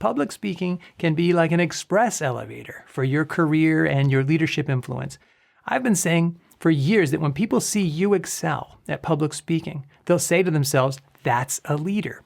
public speaking can be like an express elevator for your career and your leadership influence. I've been saying for years that when people see you excel at public speaking, they'll say to themselves, that's a leader.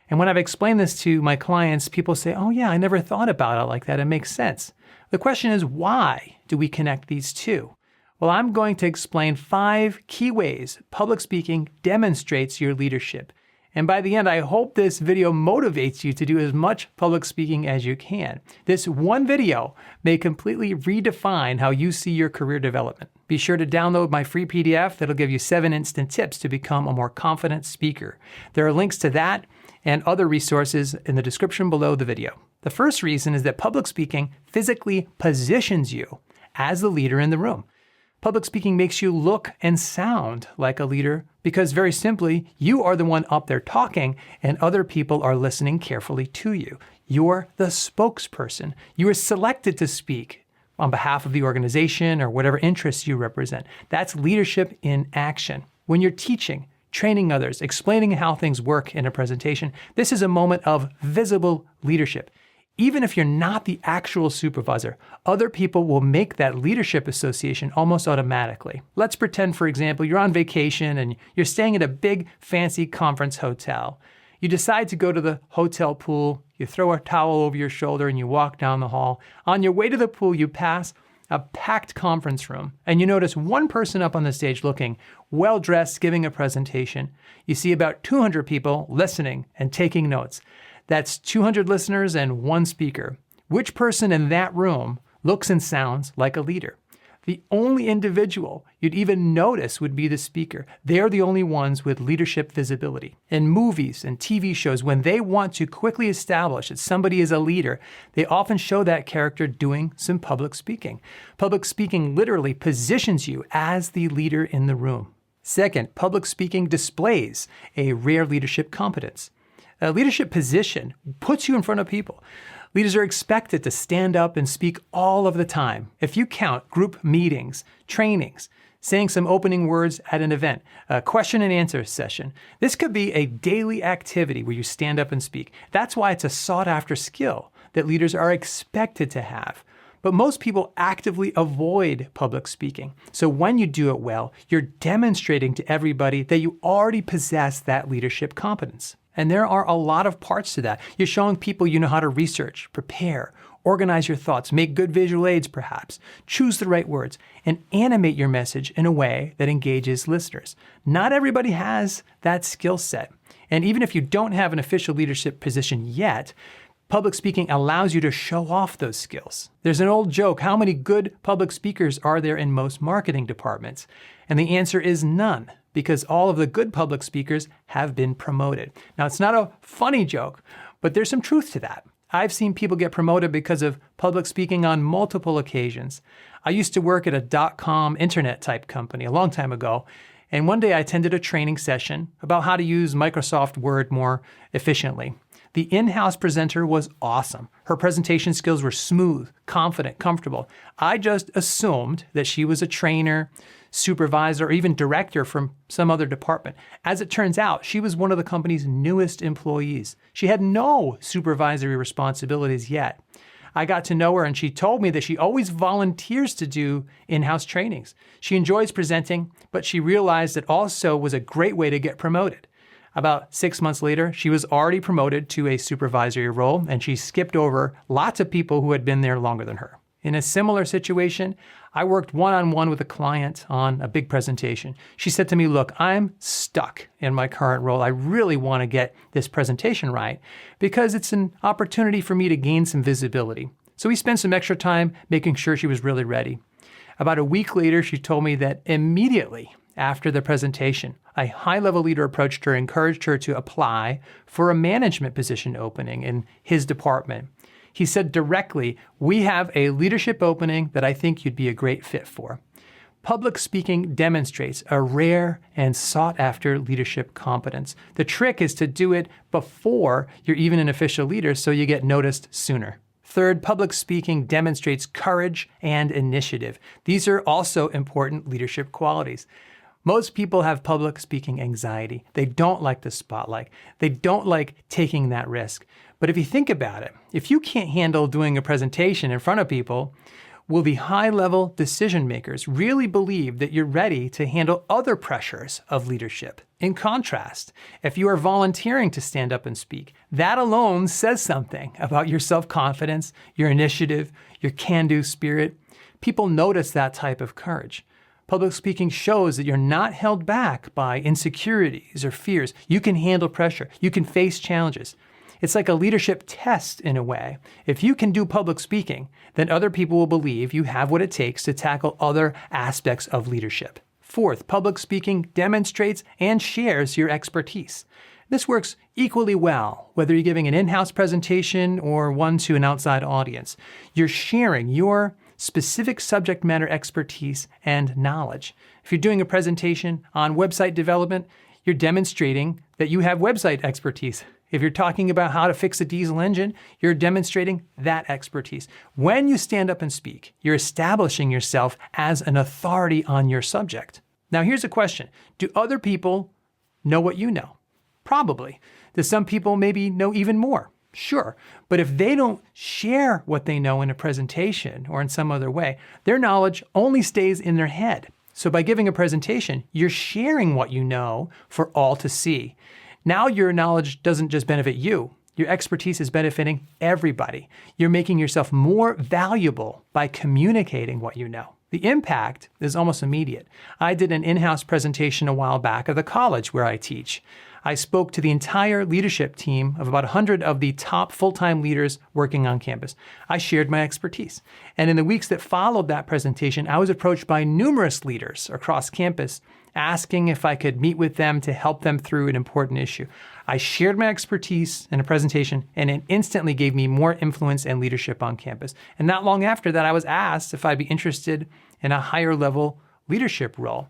And when I've explained this to my clients, people say, oh yeah, I never thought about it like that. It makes sense. The question is, why do we connect these two? Well, I'm going to explain 5 key ways public speaking demonstrates your leadership. And by the end, I hope this video motivates you to do as much public speaking as you can. This one video may completely redefine how you see your career development. Be sure to download my free PDF that'll give you 7 instant tips to become a more confident speaker. There are links to that and other resources in the description below the video. The first reason is that public speaking physically positions you as the leader in the room. Public speaking makes you look and sound like a leader because, very simply, you are the one up there talking and other people are listening carefully to you. You're the spokesperson. You are selected to speak on behalf of the organization or whatever interests you represent. That's leadership in action. When you're teaching, training others, explaining how things work in a presentation, this is a moment of visible leadership. Even if you're not the actual supervisor, other people will make that leadership association almost automatically. Let's pretend, for example, you're on vacation and you're staying at a big, fancy conference hotel. You decide to go to the hotel pool, you throw a towel over your shoulder and you walk down the hall. On your way to the pool, you pass a packed conference room and you notice one person up on the stage looking well-dressed, giving a presentation. You see about 200 people listening and taking notes. That's 200 listeners and 1 speaker. Which person in that room looks and sounds like a leader? The only individual you'd even notice would be the speaker. They're the only ones with leadership visibility. In movies and TV shows, when they want to quickly establish that somebody is a leader, they often show that character doing some public speaking. Public speaking literally positions you as the leader in the room. Second, public speaking displays a rare leadership competence. A leadership position puts you in front of people. Leaders are expected to stand up and speak all of the time. If you count group meetings, trainings, saying some opening words at an event, a question and answer session, this could be a daily activity where you stand up and speak. That's why it's a sought-after skill that leaders are expected to have. But most people actively avoid public speaking. So when you do it well, you're demonstrating to everybody that you already possess that leadership competence. And there are a lot of parts to that. You're showing people you know how to research, prepare, organize your thoughts, make good visual aids perhaps, choose the right words, and animate your message in a way that engages listeners. Not everybody has that skill set. And even if you don't have an official leadership position yet, public speaking allows you to show off those skills. There's an old joke, how many good public speakers are there in most marketing departments? And the answer is none, because all of the good public speakers have been promoted. Now, it's not a funny joke, but there's some truth to that. I've seen people get promoted because of public speaking on multiple occasions. I used to work at a .com internet type company a long time ago, and one day I attended a training session about how to use Microsoft Word more efficiently. The in-house presenter was awesome. Her presentation skills were smooth, confident, comfortable. I just assumed that she was a trainer, supervisor, or even director from some other department. As it turns out, she was one of the company's newest employees. She had no supervisory responsibilities yet. I got to know her and she told me that she always volunteers to do in-house trainings. She enjoys presenting, but she realized it also was a great way to get promoted. About 6 months later, she was already promoted to a supervisory role and she skipped over lots of people who had been there longer than her. In a similar situation, I worked one-on-one with a client on a big presentation. She said to me, look, I'm stuck in my current role. I really want to get this presentation right because it's an opportunity for me to gain some visibility. So we spent some extra time making sure she was really ready. About a week later, she told me that immediately after the presentation, a high-level leader approached her, encouraged her to apply for a management position opening in his department. He said directly, we have a leadership opening that I think you'd be a great fit for. Public speaking demonstrates a rare and sought-after leadership competence. The trick is to do it before you're even an official leader so you get noticed sooner. Third, public speaking demonstrates courage and initiative. These are also important leadership qualities. Most people have public speaking anxiety. They don't like the spotlight. They don't like taking that risk. But if you think about it, if you can't handle doing a presentation in front of people, will the high-level decision makers really believe that you're ready to handle other pressures of leadership? In contrast, if you are volunteering to stand up and speak, that alone says something about your self-confidence, your initiative, your can-do spirit. People notice that type of courage. Public speaking shows that you're not held back by insecurities or fears. You can handle pressure. You can face challenges. It's like a leadership test in a way. If you can do public speaking, then other people will believe you have what it takes to tackle other aspects of leadership. Fourth, public speaking demonstrates and shares your expertise. This works equally well, whether you're giving an in-house presentation or one to an outside audience. You're sharing your specific subject matter expertise and knowledge. If you're doing a presentation on website development, you're demonstrating that you have website expertise. If you're talking about how to fix a diesel engine, you're demonstrating that expertise. When you stand up and speak, you're establishing yourself as an authority on your subject. Now, here's a question. Do other people know what you know? Probably. Do some people maybe know even more? Sure. But if they don't share what they know in a presentation or in some other way, their knowledge only stays in their head. So by giving a presentation, you're sharing what you know for all to see. Now your knowledge doesn't just benefit you. Your expertise is benefiting everybody. You're making yourself more valuable by communicating what you know. The impact is almost immediate. I did an in-house presentation a while back at the college where I teach. I spoke to the entire leadership team of about 100 of the top full-time leaders working on campus. I shared my expertise. And in the weeks that followed that presentation, I was approached by numerous leaders across campus asking if I could meet with them to help them through an important issue. I shared my expertise in a presentation, and it instantly gave me more influence and leadership on campus. And not long after that, I was asked if I'd be interested in a higher level leadership role.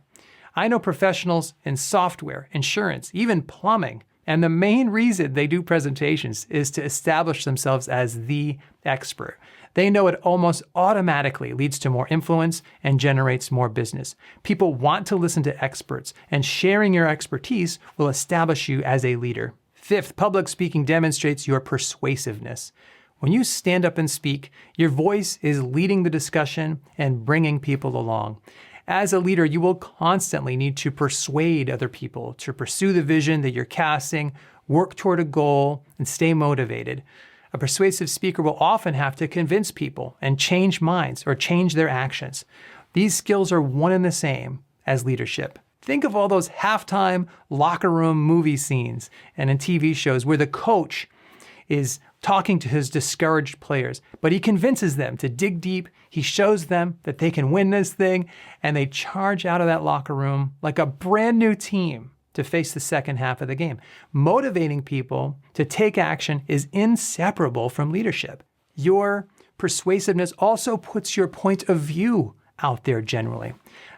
I know professionals in software, insurance, even plumbing, and the main reason they do presentations is to establish themselves as the expert. They know it almost automatically leads to more influence and generates more business. People want to listen to experts, and sharing your expertise will establish you as a leader. Fifth, public speaking demonstrates your persuasiveness. When you stand up and speak, your voice is leading the discussion and bringing people along. As a leader, you will constantly need to persuade other people to pursue the vision that you're casting, work toward a goal, and stay motivated. A persuasive speaker will often have to convince people and change minds or change their actions. These skills are one and the same as leadership. Think of all those halftime locker room movie scenes and in TV shows where the coach is talking to his discouraged players, but he convinces them to dig deep. He shows them that they can win this thing, and they charge out of that locker room like a brand new team to face the second half of the game. Motivating people to take action is inseparable from leadership. Your persuasiveness also puts your point of view out there generally.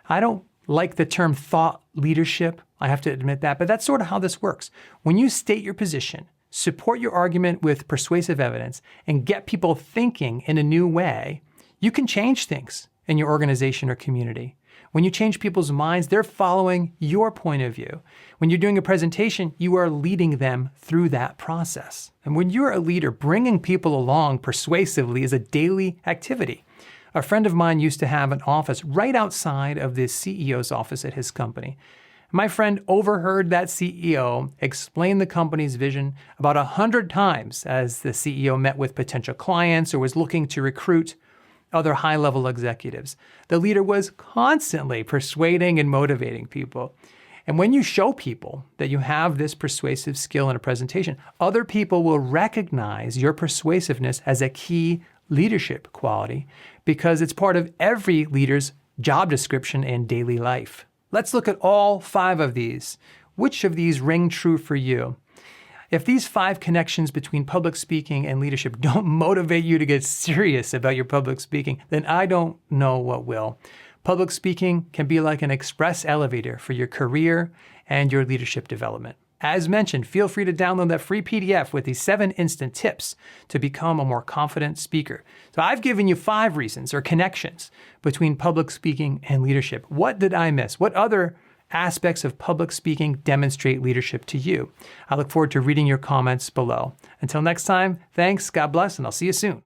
I don't like the term thought leadership, I have to admit that, but that's sort of how this works. When you state your position, support your argument with persuasive evidence, and get people thinking in a new way, you can change things in your organization or community. When you change people's minds, they're following your point of view. When you're doing a presentation, you are leading them through that process. And when you're a leader, bringing people along persuasively is a daily activity. A friend of mine used to have an office right outside of the CEO's office at his company. My friend overheard that CEO explain the company's vision about 100 times as the CEO met with potential clients or was looking to recruit other high-level executives. The leader was constantly persuading and motivating people. And when you show people that you have this persuasive skill in a presentation, other people will recognize your persuasiveness as a key leadership quality because it's part of every leader's job description and daily life. Let's look at all 5 of these. Which of these ring true for you? If these 5 connections between public speaking and leadership don't motivate you to get serious about your public speaking, then I don't know what will. Public speaking can be like an express elevator for your career and your leadership development. As mentioned, feel free to download that free PDF with these 7 instant tips to become a more confident speaker. So I've given you 5 reasons or connections between public speaking and leadership. What did I miss? What other aspects of public speaking demonstrate leadership to you? I look forward to reading your comments below. Until next time, thanks, God bless, and I'll see you soon.